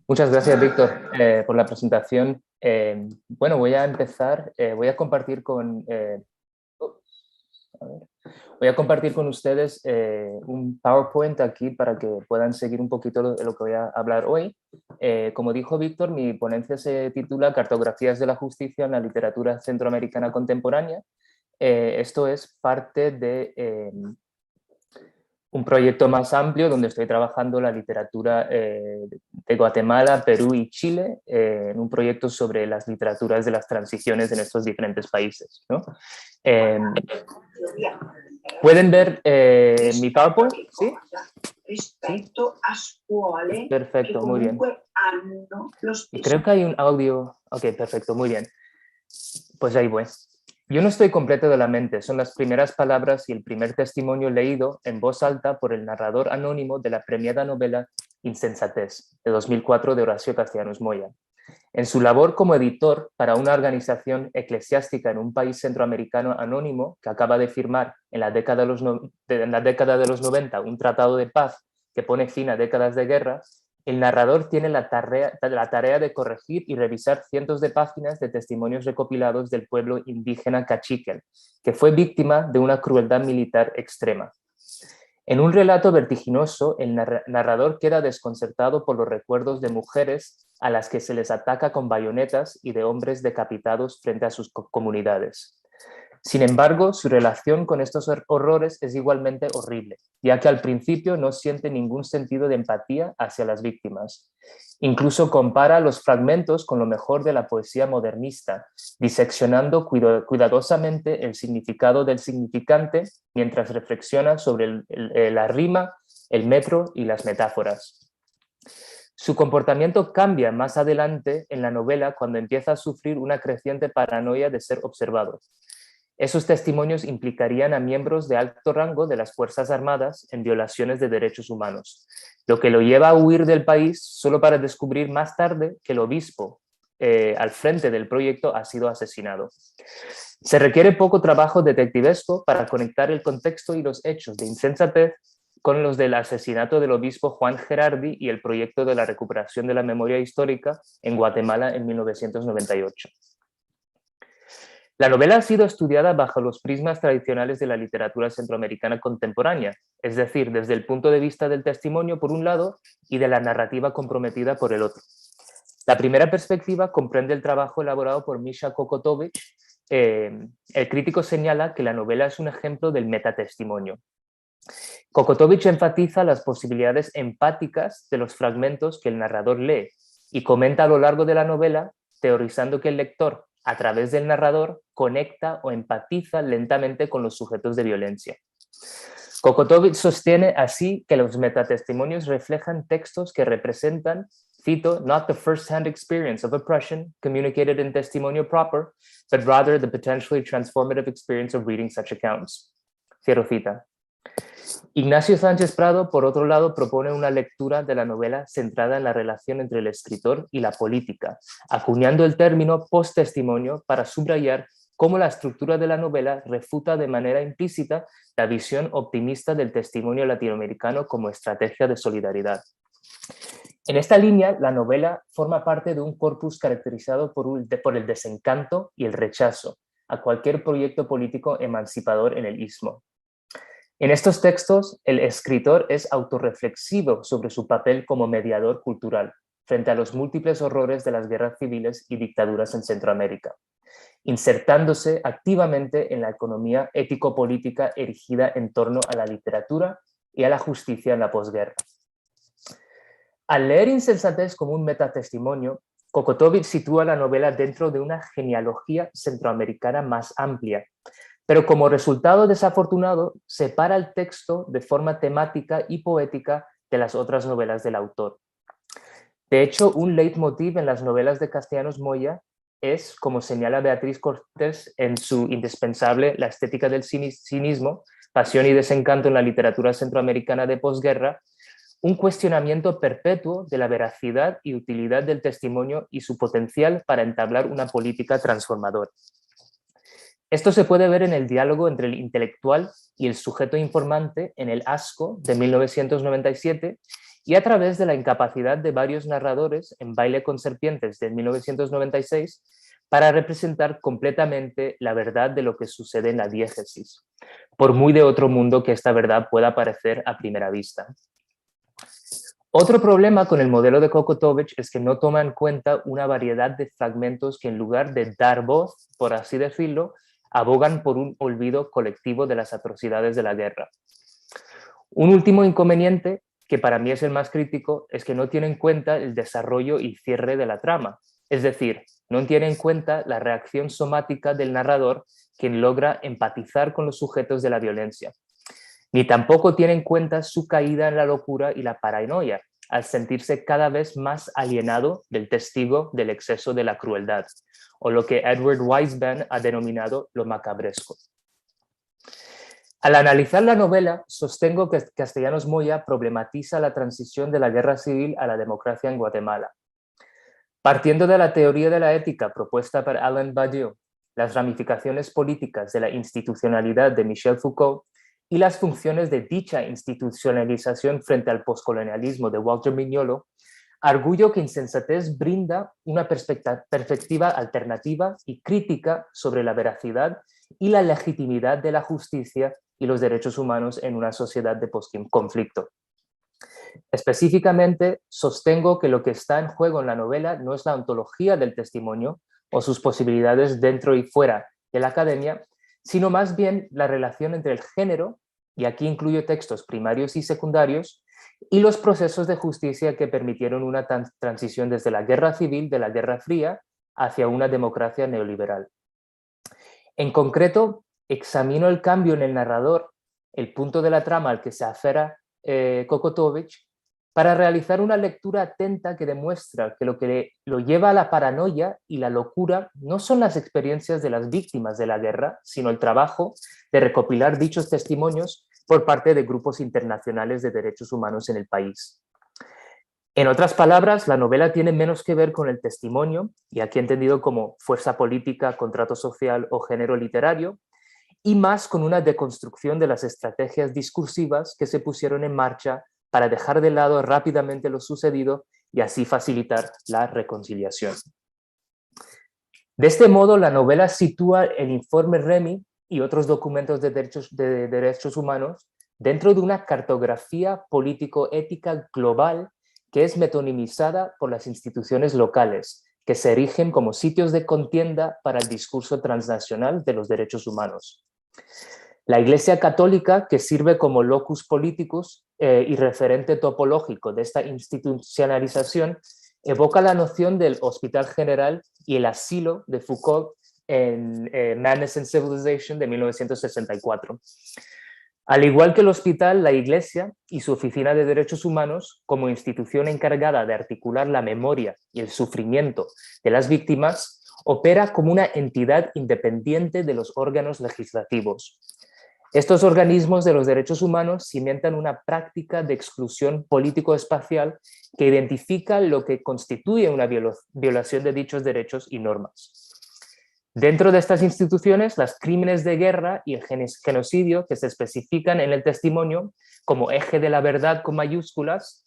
Muchas gracias, Víctor, por la presentación. Bueno, voy a empezar, voy a compartir a ver, voy a compartir con ustedes un PowerPoint aquí para que puedan seguir un poquito lo que voy a hablar hoy. Como dijo Víctor, mi ponencia se titula Cartografías de la justicia en la literatura centroamericana contemporánea. Esto es parte de un proyecto más amplio donde estoy trabajando la literatura de Guatemala, Perú y Chile en un proyecto sobre las literaturas de las transiciones en estos diferentes países, ¿no? ¿Pueden ver mi PowerPoint? ¿Sí? Rispetto a scuole perfecto, che muy bien. hanno lo stesso. Y creo que hay un audio. Ok, perfecto, muy bien. Pues ahí voy. Yo no estoy completo de la mente, son las primeras palabras y el primer testimonio leído en voz alta por el narrador anónimo de la premiada novela Insensatez, de 2004 de Horacio Castellanos Moya. En su labor como editor para una organización eclesiástica en un país centroamericano anónimo que acaba de firmar en la década de los 90 un tratado de paz que pone fin a décadas de guerra, el narrador tiene la tarea de corregir y revisar cientos de páginas de testimonios recopilados del pueblo indígena Cachiquel, que fue víctima de una crueldad militar extrema. En un relato vertiginoso, el narrador queda desconcertado por los recuerdos de mujeres a las que se les ataca con bayonetas y de hombres decapitados frente a sus comunidades. Sin embargo, su relación con estos horrores es igualmente horrible, ya que al principio no siente ningún sentido de empatía hacia las víctimas. Incluso compara los fragmentos con lo mejor de la poesía modernista, diseccionando cuidadosamente el significado del significante mientras reflexiona sobre la rima, el metro y las metáforas. Su comportamiento cambia más adelante en la novela cuando empieza a sufrir una creciente paranoia de ser observado. Esos testimonios implicarían a miembros de alto rango de las Fuerzas Armadas en violaciones de derechos humanos, lo que lo lleva a huir del país solo para descubrir más tarde que el obispo al frente del proyecto ha sido asesinado. Se requiere poco trabajo detectivesco para conectar el contexto y los hechos de Insensatez con los del asesinato del obispo Juan Gerardi y el proyecto de la recuperación de la memoria histórica en Guatemala en 1998. La novela ha sido estudiada bajo los prismas tradicionales de la literatura centroamericana contemporánea, es decir, desde el punto de vista del testimonio por un lado y de la narrativa comprometida por el otro. La primera perspectiva comprende el trabajo elaborado por Misha Kokotovic. El crítico señala que la novela es un ejemplo del metatestimonio. Kokotovic enfatiza las posibilidades empáticas de los fragmentos que el narrador lee y comenta a lo largo de la novela, teorizando que el lector, a través del narrador, conecta o empatiza lentamente con los sujetos de violencia. Kokotovic sostiene así que los metatestimonios reflejan textos que representan, cito, not the first-hand experience of oppression communicated in testimonio proper, but rather the potentially transformative experience of reading such accounts. Cierro cita. Ignacio Sánchez Prado, por otro lado, propone una lectura de la novela centrada en la relación entre el escritor y la política, acuñando el término post-testimonio para subrayar cómo la estructura de la novela refuta de manera implícita la visión optimista del testimonio latinoamericano como estrategia de solidaridad. En esta línea, la novela forma parte de un corpus caracterizado por el desencanto y el rechazo a cualquier proyecto político emancipador en el Istmo. En estos textos, el escritor es autorreflexivo sobre su papel como mediador cultural frente a los múltiples horrores de las guerras civiles y dictaduras en Centroamérica, insertándose activamente en la economía ético-política erigida en torno a la literatura y a la justicia en la posguerra. Al leer Insensatez como un metatestimonio, Kokotovic sitúa la novela dentro de una genealogía centroamericana más amplia, pero como resultado desafortunado, separa el texto de forma temática y poética de las otras novelas del autor. De hecho, un leitmotiv en las novelas de Castellanos Moya es, como señala Beatriz Cortés en su indispensable La estética del cinismo, pasión y desencanto en la literatura centroamericana de posguerra, un cuestionamiento perpetuo de la veracidad y utilidad del testimonio y su potencial para entablar una política transformadora. Esto se puede ver en el diálogo entre el intelectual y el sujeto informante en El Asco de 1997 y a través de la incapacidad de varios narradores en Baile con Serpientes de 1996 para representar completamente la verdad de lo que sucede en la diégesis, por muy de otro mundo que esta verdad pueda parecer a primera vista. Otro problema con el modelo de Kokotovic es que no toma en cuenta una variedad de fragmentos que en lugar de dar voz, por así decirlo, abogan por un olvido colectivo de las atrocidades de la guerra. Un último inconveniente, que para mí es el más crítico, es que no tiene en cuenta el desarrollo y cierre de la trama. Es decir, no tiene en cuenta la reacción somática del narrador, quien logra empatizar con los sujetos de la violencia. Ni tampoco tiene en cuenta su caída en la locura y la paranoia, al sentirse cada vez más alienado del testigo del exceso de la crueldad, o lo que Edward Weisband ha denominado lo macabresco. Al analizar la novela, sostengo que Castellanos Moya problematiza la transición de la guerra civil a la democracia en Guatemala. Partiendo de la teoría de la ética propuesta por Alain Badiou, las ramificaciones políticas de la institucionalidad de Michel Foucault y las funciones de dicha institucionalización frente al poscolonialismo de Walter Mignolo, arguyo que Insensatez brinda una perspectiva alternativa y crítica sobre la veracidad y la legitimidad de la justicia y los derechos humanos en una sociedad de postconflicto. Específicamente, sostengo que lo que está en juego en la novela no es la ontología del testimonio o sus posibilidades dentro y fuera de la academia, sino más bien la relación entre el género, y aquí incluyo textos primarios y secundarios, y los procesos de justicia que permitieron una transición desde la guerra civil de la Guerra Fría hacia una democracia neoliberal. En concreto, examino el cambio en el narrador, el punto de la trama al que se afera Kokotovic, para realizar una lectura atenta que demuestra que lo lleva a la paranoia y la locura no son las experiencias de las víctimas de la guerra, sino el trabajo de recopilar dichos testimonios por parte de grupos internacionales de derechos humanos en el país. En otras palabras, la novela tiene menos que ver con el testimonio, y aquí entendido como fuerza política, contrato social o género literario, y más con una deconstrucción de las estrategias discursivas que se pusieron en marcha para dejar de lado rápidamente lo sucedido y así facilitar la reconciliación. De este modo, la novela sitúa el informe Remy y otros documentos de derechos humanos dentro de una cartografía político-ética global que es metonimizada por las instituciones locales, que se erigen como sitios de contienda para el discurso transnacional de los derechos humanos. La Iglesia Católica, que sirve como locus politicus y referente topológico de esta institucionalización, evoca la noción del Hospital General y el asilo de Foucault en Madness and Civilization de 1964. Al igual que el hospital, la Iglesia y su Oficina de Derechos Humanos, como institución encargada de articular la memoria y el sufrimiento de las víctimas, opera como una entidad independiente de los órganos legislativos. Estos organismos de los derechos humanos cimentan una práctica de exclusión político-espacial que identifica lo que constituye una violación de dichos derechos y normas. Dentro de estas instituciones, los crímenes de guerra y el genocidio que se especifican en el testimonio como eje de la verdad con mayúsculas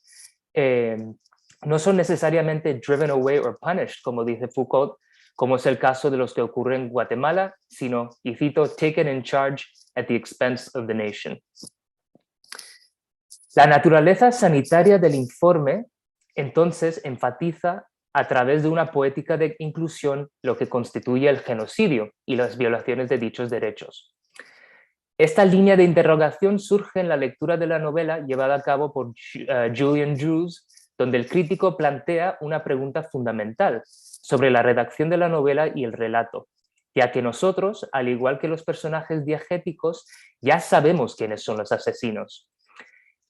no son necesariamente driven away or punished, como dice Foucault, como es el caso de los que ocurren en Guatemala, sino, y cito, taken in charge at the expense of the nation. La naturaleza sanitaria del informe, entonces, enfatiza a través de una poética de inclusión lo que constituye el genocidio y las violaciones de dichos derechos. Esta línea de interrogación surge en la lectura de la novela llevada a cabo por Julian Drews, donde el crítico plantea una pregunta fundamental sobre la redacción de la novela y el relato, ya que nosotros, al igual que los personajes diegéticos, ya sabemos quiénes son los asesinos.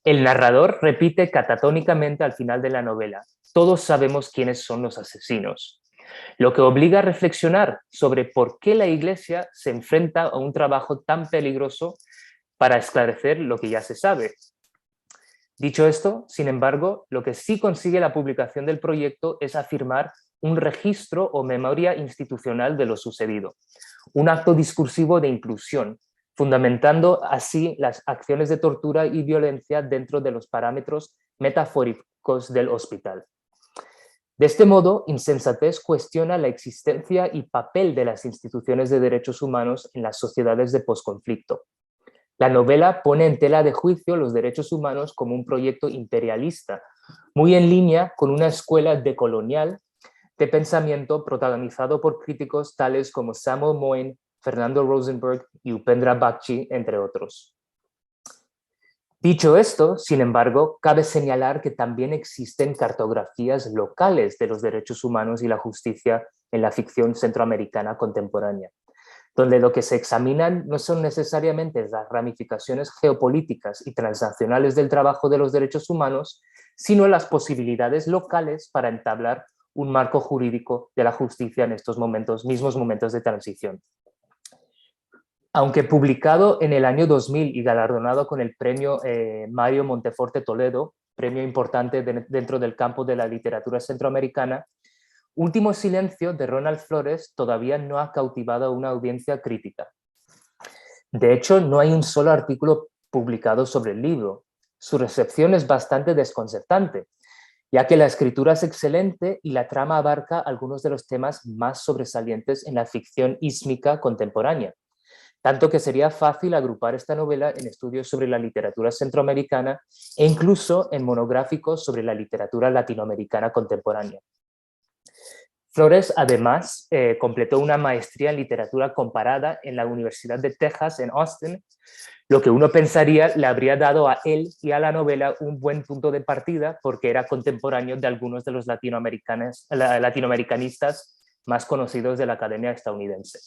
El narrador repite catatónicamente al final de la novela: todos sabemos quiénes son los asesinos, lo que obliga a reflexionar sobre por qué la Iglesia se enfrenta a un trabajo tan peligroso para esclarecer lo que ya se sabe. Dicho esto, sin embargo, lo que sí consigue la publicación del proyecto es afirmar un registro o memoria institucional de lo sucedido, un acto discursivo de inclusión, fundamentando así las acciones de tortura y violencia dentro de los parámetros metafóricos del hospital. De este modo, Insensatez cuestiona la existencia y papel de las instituciones de derechos humanos en las sociedades de posconflicto. La novela pone en tela de juicio los derechos humanos como un proyecto imperialista, muy en línea con una escuela decolonial de pensamiento protagonizado por críticos tales como Samuel Moyn, Fernando Rosenberg y Upendra Bakshi, entre otros. Dicho esto, sin embargo, cabe señalar que también existen cartografías locales de los derechos humanos y la justicia en la ficción centroamericana contemporánea, donde lo que se examinan no son necesariamente las ramificaciones geopolíticas y transnacionales del trabajo de los derechos humanos, sino las posibilidades locales para entablar un marco jurídico de la justicia en estos mismos momentos de transición. Aunque publicado en el año 2000 y galardonado con el premio Mario Monteforte Toledo, premio importante dentro del campo de la literatura centroamericana, Último Silencio de Ronald Flores todavía no ha cautivado a una audiencia crítica. De hecho, no hay un solo artículo publicado sobre el libro. Su recepción es bastante desconcertante, ya que la escritura es excelente y la trama abarca algunos de los temas más sobresalientes en la ficción ísmica contemporánea. Tanto que sería fácil agrupar esta novela en estudios sobre la literatura centroamericana e incluso en monográficos sobre la literatura latinoamericana contemporánea. Flores, además, completó una maestría en literatura comparada en la Universidad de Texas en Austin, lo que uno pensaría le habría dado a él y a la novela un buen punto de partida porque era contemporáneo de algunos de los latinoamericanistas más conocidos de la Academia estadounidense.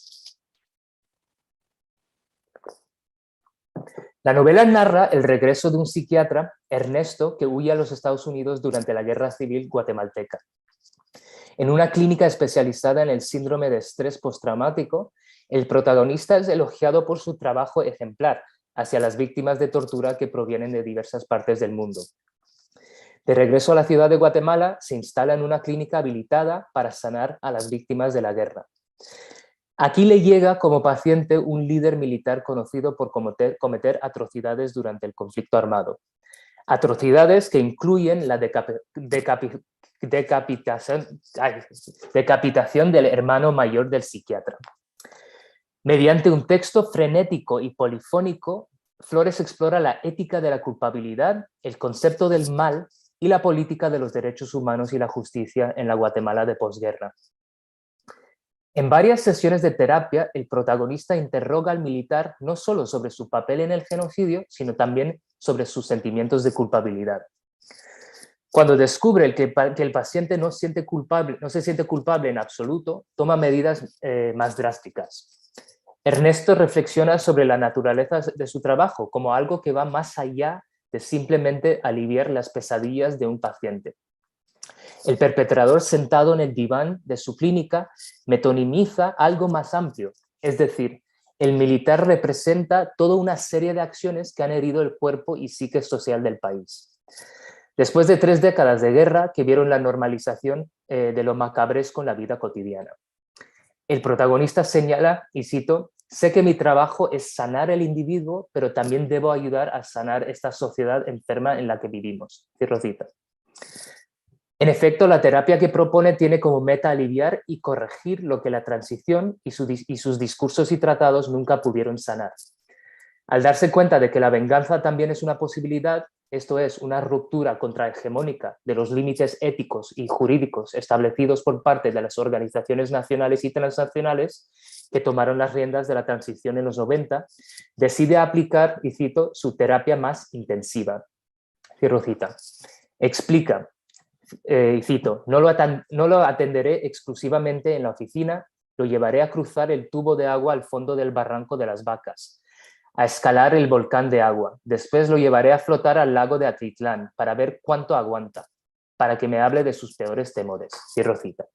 La novela narra el regreso de un psiquiatra, Ernesto, que huye a los Estados Unidos durante la Guerra Civil guatemalteca. En una clínica especializada en el síndrome de estrés postraumático, el protagonista es elogiado por su trabajo ejemplar hacia las víctimas de tortura que provienen de diversas partes del mundo. De regreso a la ciudad de Guatemala, se instala en una clínica habilitada para sanar a las víctimas de la guerra. Aquí le llega como paciente un líder militar conocido por cometer atrocidades durante el conflicto armado. Atrocidades que incluyen la decapitación del hermano mayor del psiquiatra. Mediante un texto frenético y polifónico, Flores explora la ética de la culpabilidad, el concepto del mal y la política de los derechos humanos y la justicia en la Guatemala de posguerra. En varias sesiones de terapia, el protagonista interroga al militar no solo sobre su papel en el genocidio, sino también sobre sus sentimientos de culpabilidad. Cuando descubre que el paciente no se siente culpable en absoluto, toma medidas más drásticas. Ernesto reflexiona sobre la naturaleza de su trabajo como algo que va más allá de simplemente aliviar las pesadillas de un paciente. El perpetrador sentado en el diván de su clínica metonimiza algo más amplio, es decir, el militar representa toda una serie de acciones que han herido el cuerpo y psique social del país. Después de 3 décadas de guerra que vieron la normalización de lo macabresco en la vida cotidiana. El protagonista señala, y cito, «Sé que mi trabajo es sanar el individuo, pero también debo ayudar a sanar esta sociedad enferma en la que vivimos». Cierro cita. En efecto, la terapia que propone tiene como meta aliviar y corregir lo que la transición y sus discursos y tratados nunca pudieron sanar. Al darse cuenta de que la venganza también es una posibilidad, esto es, una ruptura contrahegemónica de los límites éticos y jurídicos establecidos por parte de las organizaciones nacionales y transnacionales que tomaron las riendas de la transición en los 90, decide aplicar, y cito, su terapia más intensiva. Cierro cita. Explica, y cito, no lo atenderé exclusivamente en la oficina, lo llevaré a cruzar el tubo de agua al fondo del barranco de las Vacas, a escalar el volcán de agua. Después lo llevaré a flotar al lago de Atitlán para ver cuánto aguanta, para que me hable de sus peores temores. Cierro cita.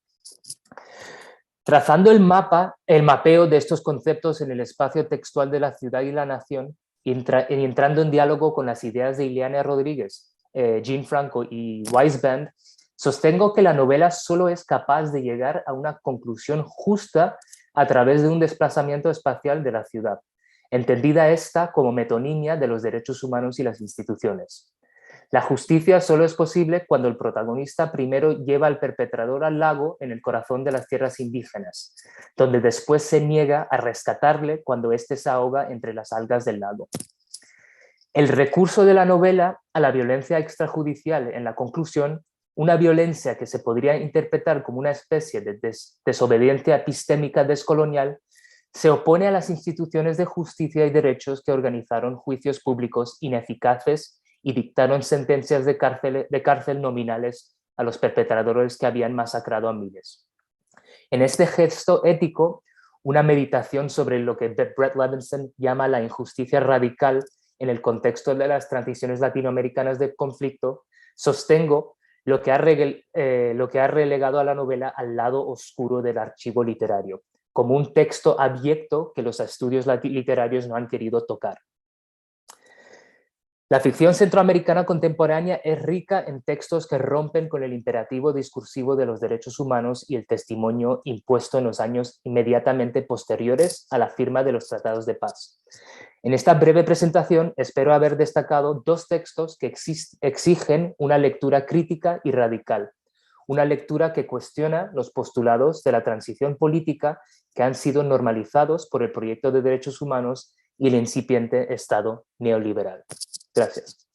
Trazando el mapeo de estos conceptos en el espacio textual de la ciudad y la nación, y entrando en diálogo con las ideas de Ileana Rodríguez, Jean Franco y Weisband, sostengo que la novela solo es capaz de llegar a una conclusión justa a través de un desplazamiento espacial de la ciudad, entendida esta como metonimia de los derechos humanos y las instituciones. La justicia solo es posible cuando el protagonista primero lleva al perpetrador al lago en el corazón de las tierras indígenas, donde después se niega a rescatarle cuando éste se ahoga entre las algas del lago. El recurso de la novela a la violencia extrajudicial en la conclusión, una violencia que se podría interpretar como una especie de desobediencia epistémica descolonial, se opone a las instituciones de justicia y derechos que organizaron juicios públicos ineficaces y dictaron sentencias de cárcel nominales a los perpetradores que habían masacrado a miles. En este gesto ético, una meditación sobre lo que Bret Levinson llama la injusticia radical en el contexto de las transiciones latinoamericanas de conflicto, sostengo lo que ha relegado a la novela al lado oscuro del archivo literario, como un texto abyecto que los estudios literarios no han querido tocar. La ficción centroamericana contemporánea es rica en textos que rompen con el imperativo discursivo de los derechos humanos y el testimonio impuesto en los años inmediatamente posteriores a la firma de los tratados de paz. En esta breve presentación espero haber destacado dos textos que exigen una lectura crítica y radical, una lectura que cuestiona los postulados de la transición política que han sido normalizados por el proyecto de derechos humanos y el incipiente Estado neoliberal. Gracias.